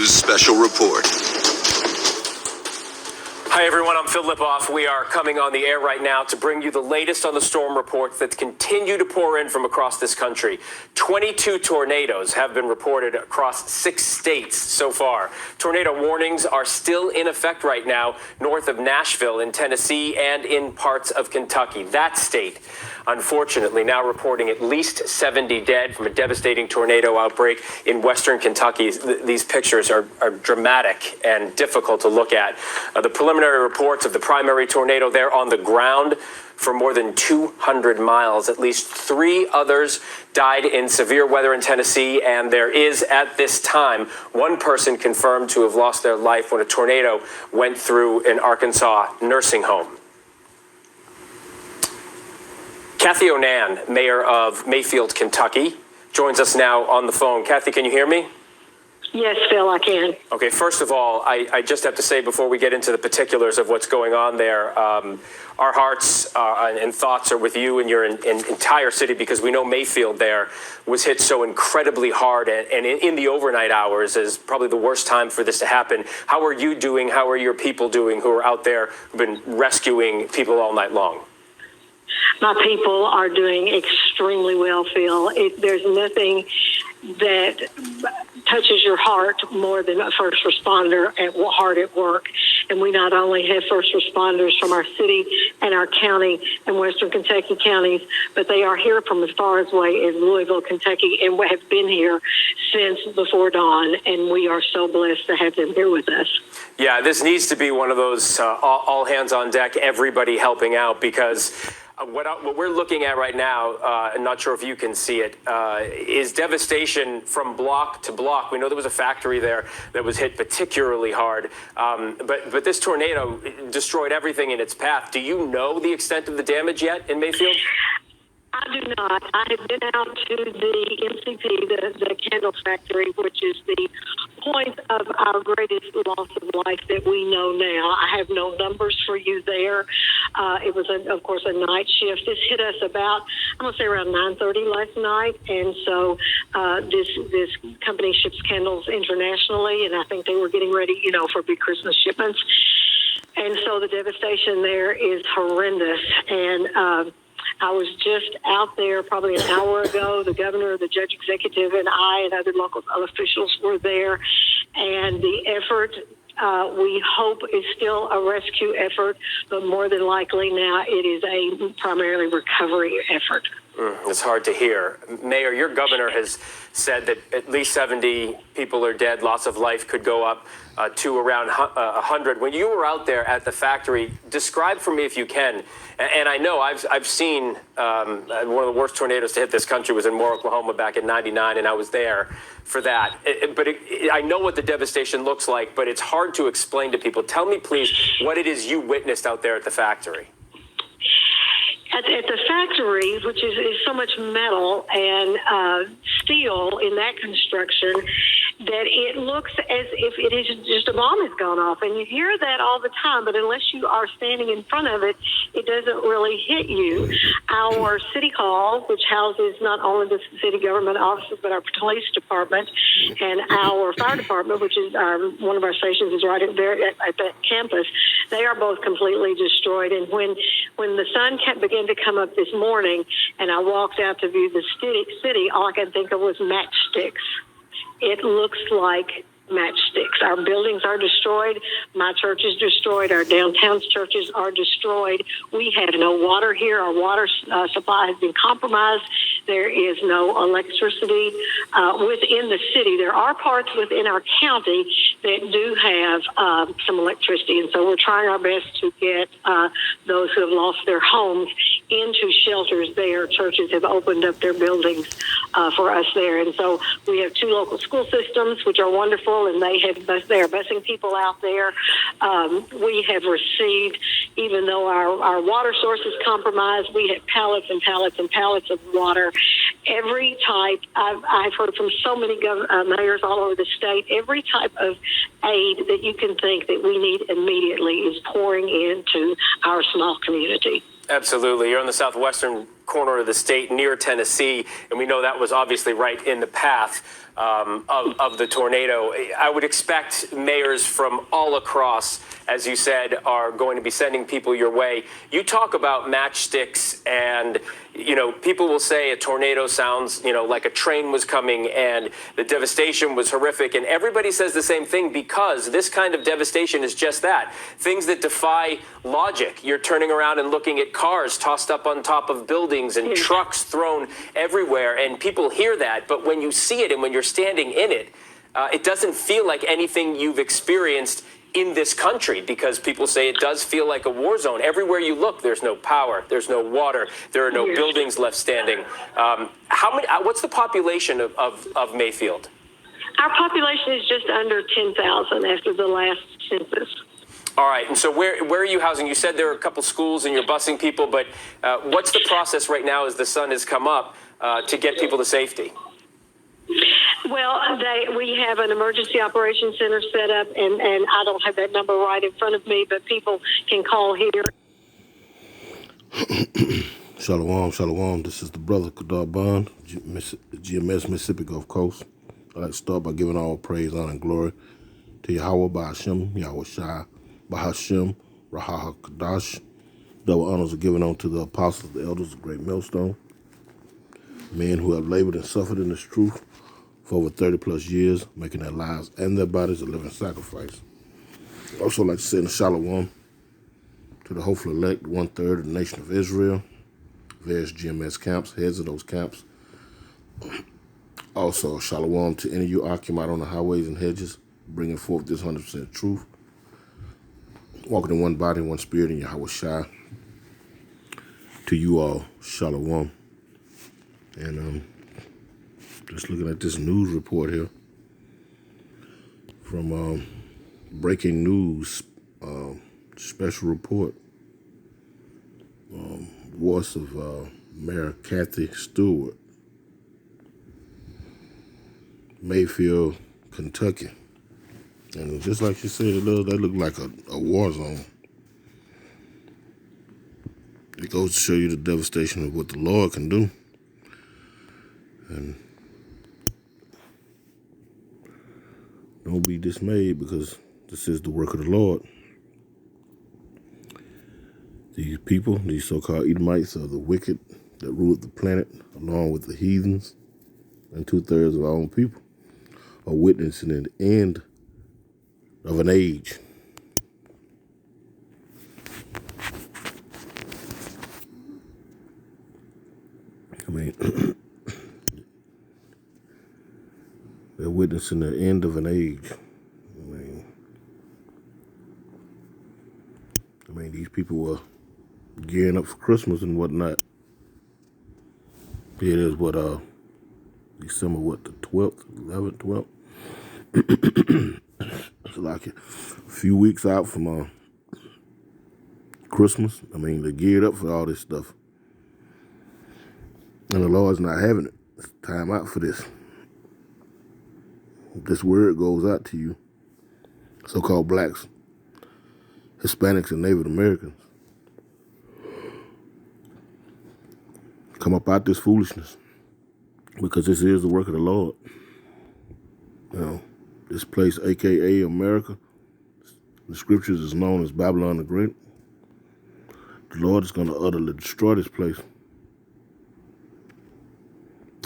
Special report. Hi everyone, I'm Phil Lipoff. We are coming on the air right now to bring you the latest on the storm reports that continue to pour in from across this country. 22 tornadoes have been reported across 6 states so far. Tornado warnings are still in effect right now north of Nashville in Tennessee and in parts of Kentucky. That state, unfortunately, now reporting at least 70 dead from a devastating tornado outbreak in western Kentucky. These pictures are dramatic and difficult to look at. The preliminary reports of the primary tornado there on the ground for more than 200 miles. At least 3 others died in severe weather in Tennessee, and there is, at this time, 1 person confirmed to have lost their life when a tornado went through an Arkansas nursing home. Kathy Onan, mayor of Mayfield, Kentucky, joins us now on the phone. Kathy, can you hear me? Yes, Phil, I can. Okay, first of all, I just have to say before we get into the particulars of what's going on there, our hearts and thoughts are with you and your entire city, because we know Mayfield there was hit so incredibly hard, and in the overnight hours is probably the worst time for this to happen. How are you doing? How are your people doing who are out there who've been rescuing people all night long? My people are doing extremely well, Phil. There's nothing that touches your heart more than a first responder hard at work. And we not only have first responders from our city and our county and western Kentucky counties, but they are here from as far away as Louisville, Kentucky, and have been here since before dawn. And we are so blessed to have them here with us. Yeah, this needs to be one of those all hands on deck, everybody helping out, because what we're looking at right now, I'm not sure if you can see it, is devastation from block to block. We know there was a factory there that was hit particularly hard, but this tornado destroyed everything in its path. Do you know the extent of the damage yet in Mayfield? I do not. I have been out to the MCP, the candle factory, which is the point of our greatest loss of life that we know now. I have no numbers for you there. It was, of course, a night shift. This hit us about, I'm going to say around 9:30 last night. And so this company ships candles internationally, and I think they were getting ready, for big Christmas shipments. And so the devastation there is horrendous. And I was just out there probably an hour ago. The governor, the judge executive, and I and other local officials were there. And the effort, we hope, is still a rescue effort, but more than likely now it is a primarily recovery effort. It's hard to hear. Mayor, your governor has said that at least 70 people are dead. Loss of life could go up to around 100. When you were out there at the factory, describe for me, if you can, and I know I've seen one of the worst tornadoes to hit this country was in Moore, Oklahoma back in '99, and I was there for that. I know what the devastation looks like, but it's hard to explain to people. Tell me, please, what it is you witnessed out there at the factory. At the factory, which is so much metal and steel in that construction, that it looks as if it is just a bomb has gone off. And you hear that all the time, but unless you are standing in front of it, it doesn't really hit you. Our city hall, which houses not only the city government offices, but our police department and our fire department, which is one of our stations is right at that campus, they are both completely destroyed. And when the sun began to come up this morning and I walked out to view the city, all I could think of was matchsticks. It looks like matchsticks. Our buildings are destroyed. My church is destroyed. Our downtown churches are destroyed. We have no water here. Our water supply has been compromised. There is no electricity within the city. There are parts within our county that do have some electricity, and so we're trying our best to get those who have lost their homes into shelters there. Churches have opened up their buildings for us there, and so we have 2 local school systems, which are wonderful, and they are busing people out there. We have received, even though our water source is compromised, we have pallets and pallets and pallets of water. Every type, I've heard from so many mayors all over the state, every type of aid that you can think that we need immediately is pouring into our small community. Absolutely. You're on the southwestern corner of the state near Tennessee, and we know that was obviously right in the path of the tornado. I would expect mayors from all across, as you said, are going to be sending people your way. You talk about matchsticks, and people will say a tornado sounds like a train was coming, and the devastation was horrific, and everybody says the same thing, because this kind of devastation is just that. Things that defy logic. You're turning around and looking at cars tossed up on top of buildings and trucks thrown everywhere, and people hear that, but when you see it and when you're standing in it, it doesn't feel like anything you've experienced in this country, because people say it does feel like a war zone. Everywhere you look, there's no power, there's no water, there are no buildings left standing. What's the population of Mayfield? Our population is just under 10,000 after the last census. All right, and so where are you housing? You said there are a couple schools and you're busing people, but what's the process right now as the sun has come up to get people to safety? Well, we have an emergency operations center set up, and I don't have that number right in front of me, but people can call here. Shalom, shalom. This is the brother Kadar Bond, GMS Mississippi Gulf Coast. I'd like to start by giving all praise, honor, and glory to Yahweh, Ba'ashem, Yahweh Shai, Bahashem, Rahaha Kadash. Double honors are given unto the apostles, the elders, the great millstone, men who have labored and suffered in this truth for over 30 plus years, making their lives and their bodies a living sacrifice. I'd also like to send a shalom to the hopeful elect, 1/3 of the nation of Israel, various GMS camps, heads of those camps. Also, shalom to any of you occupied on the highways and hedges, bringing forth this 100% truth, walking in one body, one spirit in Yahweh Shai. To you all, shalom. And just looking at this news report here from Breaking News, special report, voice of Mayor Kathy Stewart, Mayfield, Kentucky. And just like you said, that looked like a war zone. It goes to show you the devastation of what the Lord can do. And don't be dismayed, because this is the work of the Lord. These people, these so-called Edomites, are the wicked that ruled the planet, along with the heathens and 2/3 of our own people, are witnessing the end of an age. I mean, they're witnessing the end of an age. I mean, these people were gearing up for Christmas and whatnot. It is December, the 12th, 11th, 12th? It's like a few weeks out from Christmas. I mean, they're geared up for all this stuff. And the Lord's not having it. It's time out for this. This word goes out to you, so-called blacks, Hispanics, and Native Americans. Come up out this foolishness, because this is the work of the Lord. This place, a.k.a. America, the scriptures is known as Babylon the Great. The Lord is going to utterly destroy this place.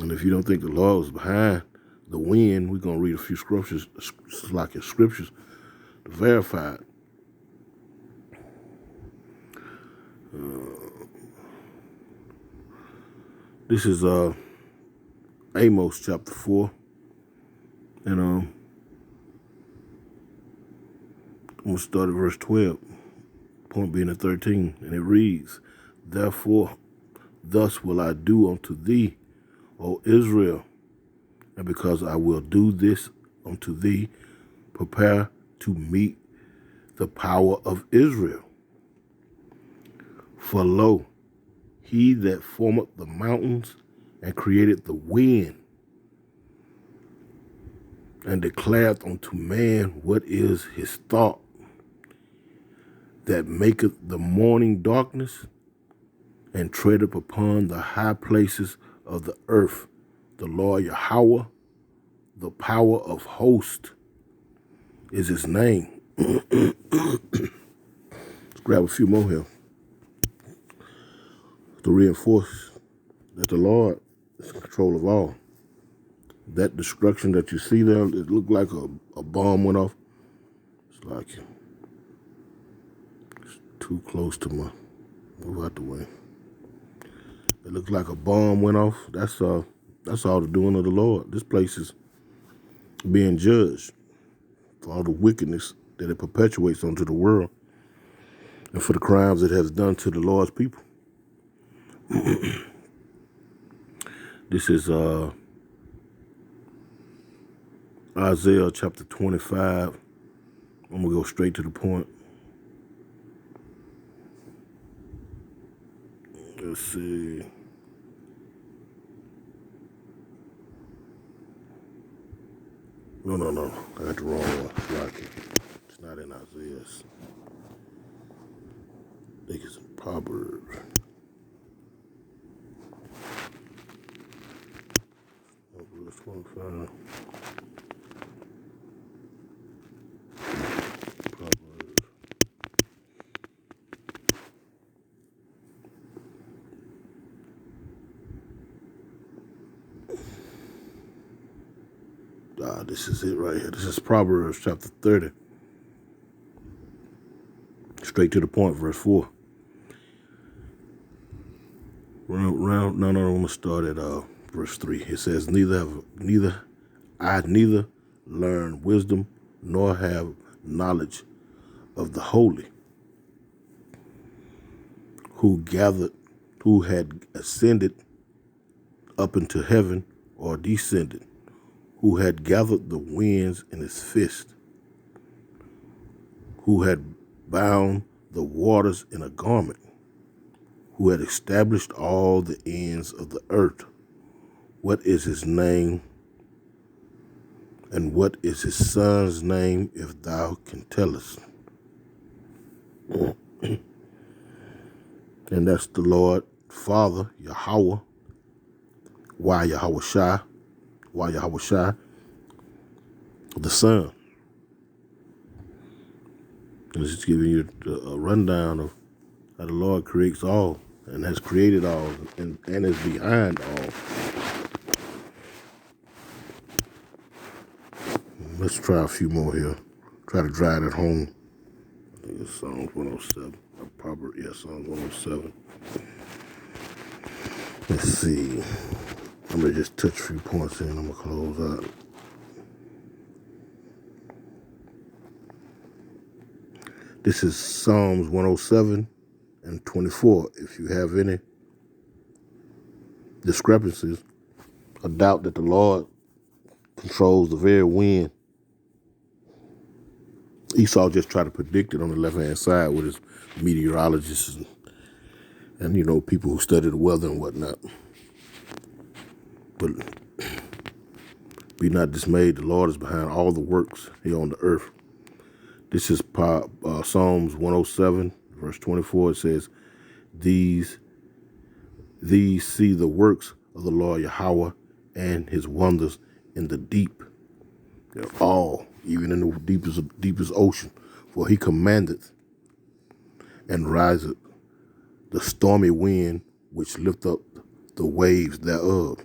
And if you don't think the Lord was behind the wind, we're going to read a few scriptures, scriptures to verify it. This is Amos chapter 4. And I'm going to start at verse 12, point being at 13. And it reads, "Therefore, thus will I do unto thee, O Israel, and because I will do this unto thee, prepare to meet the power of Israel. For lo, he that formeth the mountains and created the wind, and declareth unto man what is his thought, that maketh the morning darkness and treadeth upon the high places of the earth. The Lord Yahweh, the power of hosts, is his name. Let's grab a few more here to reinforce that the Lord is in control of all. That destruction that you see there, it looked like a bomb went off. It's like it's too close to my, move out the way. It looks like a bomb went off. That's all the doing of the Lord. This place is being judged for all the wickedness that it perpetuates onto the world and for the crimes it has done to the Lord's people. This is Isaiah chapter 25. I'm going to go straight to the point. Let's see. No. I got the wrong one. It's not in Isaiah. I think it's in Proverbs. Verse 25. Proverbs. This is it right here. This is Proverbs chapter 30. Straight to the point, verse 4. No, I'm going to start at verse 3. It says, neither learn wisdom nor have knowledge of the holy, who had ascended up into heaven, or descended, who had gathered the winds in his fist, who had bound the waters in a garment, who had established all the ends of the earth. What is his name? And what is his son's name, if thou can tell us? And that's the Lord Father, Yahweh. Why Yahweh Shai? The Son. And it's just giving you a rundown of how the Lord creates all and has created all and is behind all. Let's try a few more here. Try to drive it home. I think it's Psalms 107. Psalms 107. Let's see. I'm going to just touch a few points in. I'm going to close out. This is Psalms 107 and 24. If you have any discrepancies, a doubt that the Lord controls the very wind, Esau just tried to predict it on the left-hand side with his meteorologists and people who study the weather and whatnot. But be not dismayed, the Lord is behind all the works here on the earth. This is Psalms 107, verse 24. It says, These see the works of the Lord Yahweh and his wonders in the deep. They're all, even in the deepest ocean. For he commandeth and riseth the stormy wind, which lift up the waves thereof.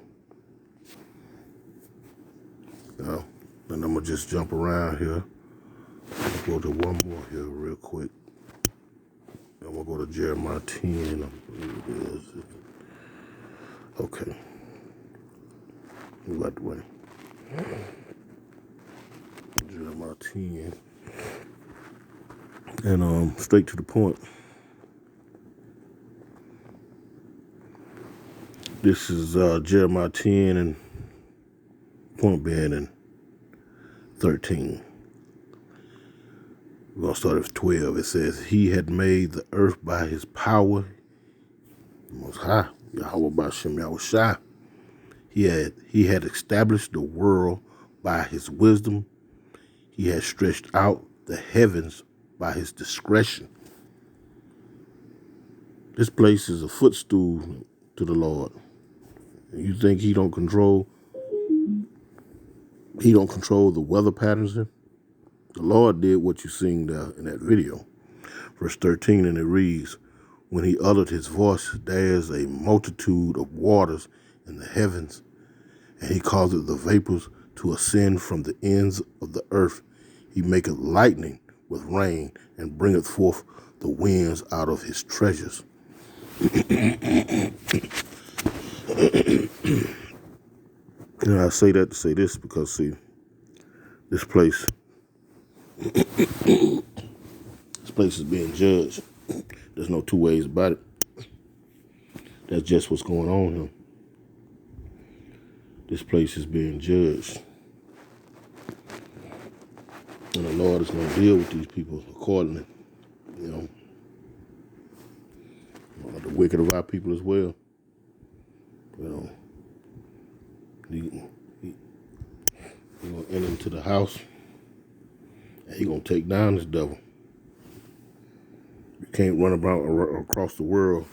Now, then I'm going to just jump around here. I'll go to one more here real quick. I'm going to go to Jeremiah 10. Okay. Move out the way. Jeremiah 10. And straight to the point. This is Jeremiah 10 and point being in 13. We're going to start at 12. It says, He had made the earth by his power, Most High, Yahweh Bashem Yahweh Shai. He had established the world by his wisdom. He had stretched out the heavens by his discretion. This place is a footstool to the Lord. You think he don't control the weather patterns here? The Lord did what you seen there in that video. Verse 13, and it reads, when he uttered his voice, there is a multitude of waters in the heavens, and he causeth the vapors to ascend from the ends of the earth. He maketh lightning with rain, and bringeth forth the winds out of his treasures. And I say that to say this because, see, this place is being judged. There's no two ways about it. That's just what's going on here. This place is being judged. And the Lord is going to deal with these people accordingly. You know, the wicked of our people as well. You know, he going to enter into the house and he going to take down this devil. You can't run about across the world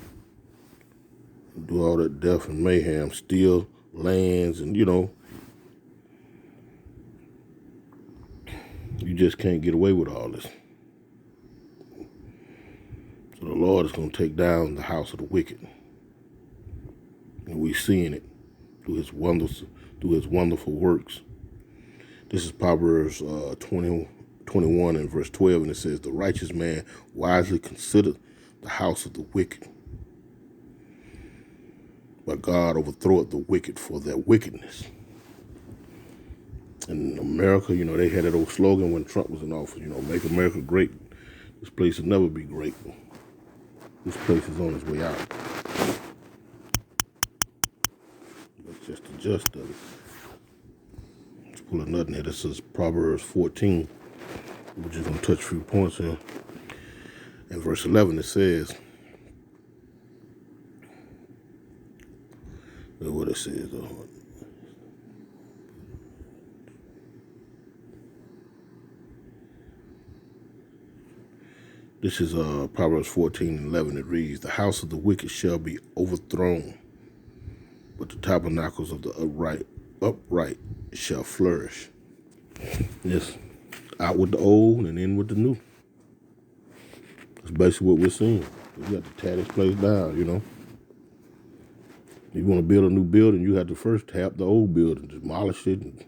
and do all that death and mayhem, steal lands, and you just can't get away with all this. So the Lord is going to take down the house of the wicked. And we're seeing it through his wonderful works. This is Proverbs 21 and verse 12, and it says, the righteous man wisely considered the house of the wicked, but God overthroweth the wicked for their wickedness. In America, they had that old slogan when Trump was in office, make America great. This place will never be great. This place is on its way out. That's just the gist of it. Let's pull a nut in here. This is Proverbs 14. We're just going to touch a few points here. In verse 11, it says, what it says, this is Proverbs 14 and 11. It reads, the house of the wicked shall be overthrown, but the tabernacles of the upright shall flourish. Yes, out with the old and in with the new. That's basically what we're seeing. We got to tear this place down, If you want to build a new building, you have to first tap the old building, demolish it, and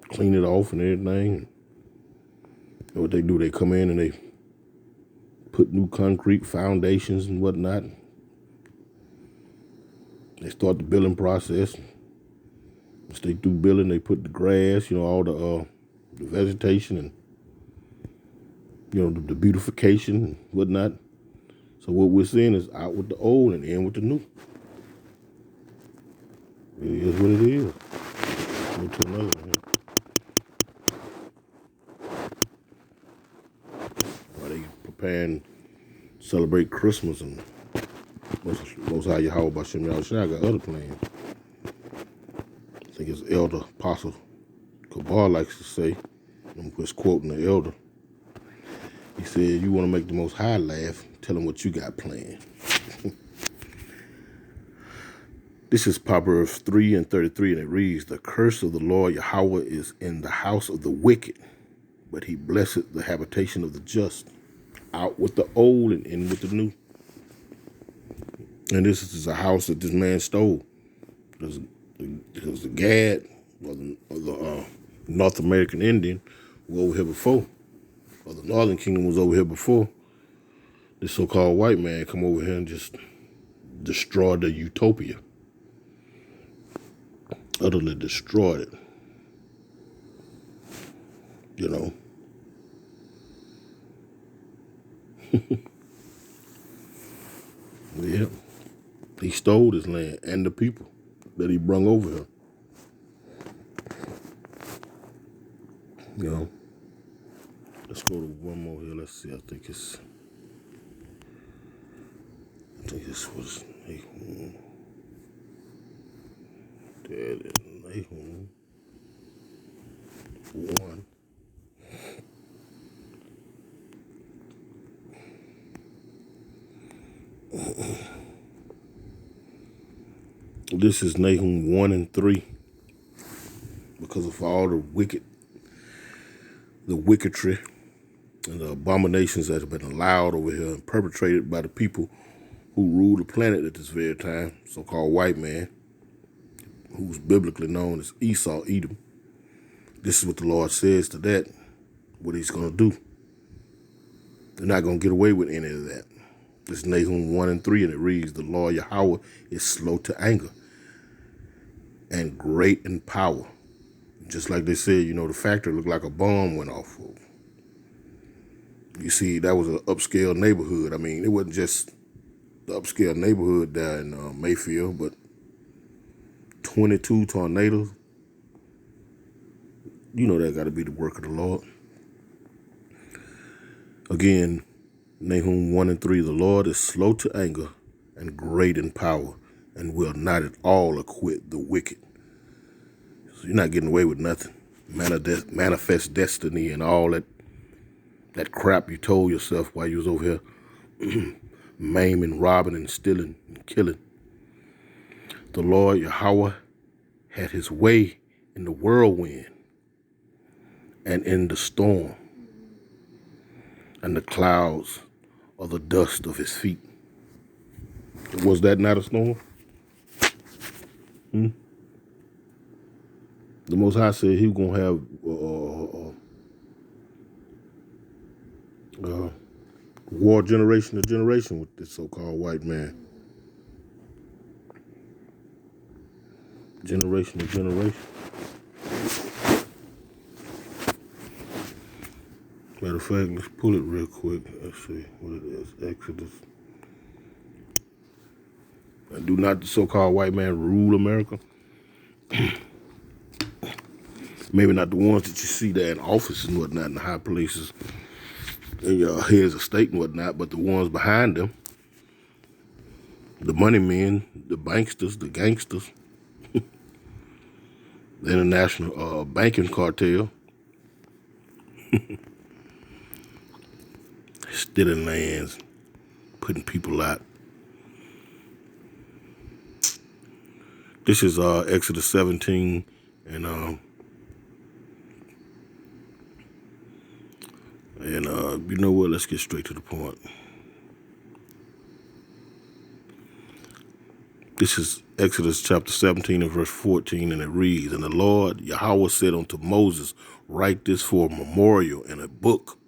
clean it off and everything. And what they do, they come in and they put new concrete foundations and whatnot. They start the building process. Once they do building, they put the grass, all the vegetation and, the beautification and whatnot. So what we're seeing is out with the old and in with the new. It is what it is. Go to another one here. While they preparing to celebrate Christmas and Most High Yahweh by Shem Yahweh Shai got other plans. I think it's Elder Apostle Kabar likes to say, I'm just quoting the elder. He said, you want to make the Most High laugh, tell him what you got planned. This is Proverbs 3 and 33, and it reads, the curse of the Lord Yahweh is in the house of the wicked, but he blesseth the habitation of the just. Out with the old and in with the new. And this is a house that this man stole. Because the Gad, or the North American Indian, was over here before. Or the Northern Kingdom was over here before. This so-called white man come over here and just destroyed the utopia. Utterly destroyed it. Yeah. He stole this land and the people that he brung over here. Let's go to one more here. Let's see. I think this was Nahum 1. This is Nahum 1 and 3. Because of all the wickedry and the abominations that have been allowed over here and perpetrated by the people who rule the planet at this very time, so-called white man, who's biblically known as Esau, Edom. This is what the Lord says to that, what he's going to do. They're not going to get away with any of that. This is Nahum 1 and 3, and it reads, the Lord Yahweh is slow to anger and great in power. Just like they said, the factory looked like a bomb went off. You see, that was an upscale neighborhood. I mean, it wasn't just the upscale neighborhood there in Mayfield, but 22 tornadoes. That got to be the work of the Lord. Again, Nahum 1 and 3, the Lord is slow to anger and great in power and will not at all acquit the wicked. So you're not getting away with nothing. Manifest destiny and all that crap you told yourself while you was over here maiming, robbing, and stealing and killing. The Lord Yahweh had his way in the whirlwind and in the storm, and the clouds are the dust of his feet. Was that not a storm? The Most High said he was going to have war generation to generation with this so-called white man. Generation to generation. Matter of fact, let's pull it real quick. Let's see what it is. Exodus. And do not the so-called white man rule America? Maybe not the ones that you see there in office and whatnot, in the high places, and your heads of state and whatnot, but the ones behind them, the money men, the banksters, the gangsters, the international banking cartel, stealing lands, putting people out. This is Exodus 17, and you know what? Let's get straight to the point. This is Exodus chapter 17 and verse 14, and it reads, and the Lord Yahweh said unto Moses, write this for a memorial in a book,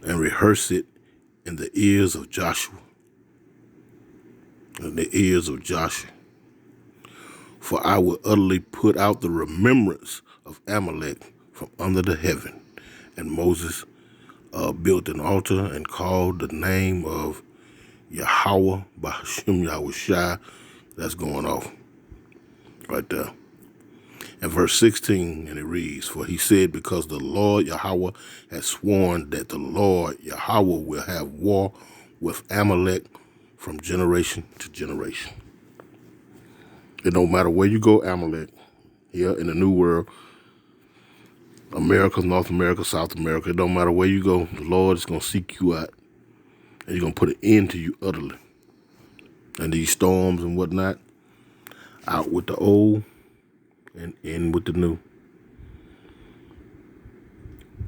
and rehearse it in the ears of Joshua. In the ears of Joshua. For I will utterly put out the remembrance of Amalek from under the heaven. And Moses built an altar and called the name of Yahweh by Hashem Yahweh. That's going off right there. And verse 16, and it reads, for he said, because the Lord Yahweh has sworn that the Lord Yahweh will have war with Amalek from generation to generation. It don't matter where you go, Amalek, here in the New World, America, North America, South America, it don't matter where you go, the Lord is going to seek you out, and he's going to put an end to you utterly. And these storms and whatnot, out with the old and in with the new.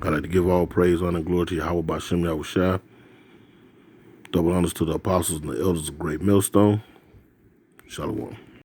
I'd like to give all praise, honor, and glory to Yahweh by Hashem Yahweh. Double honors to the apostles and the elders of Great Millstone. Shalom.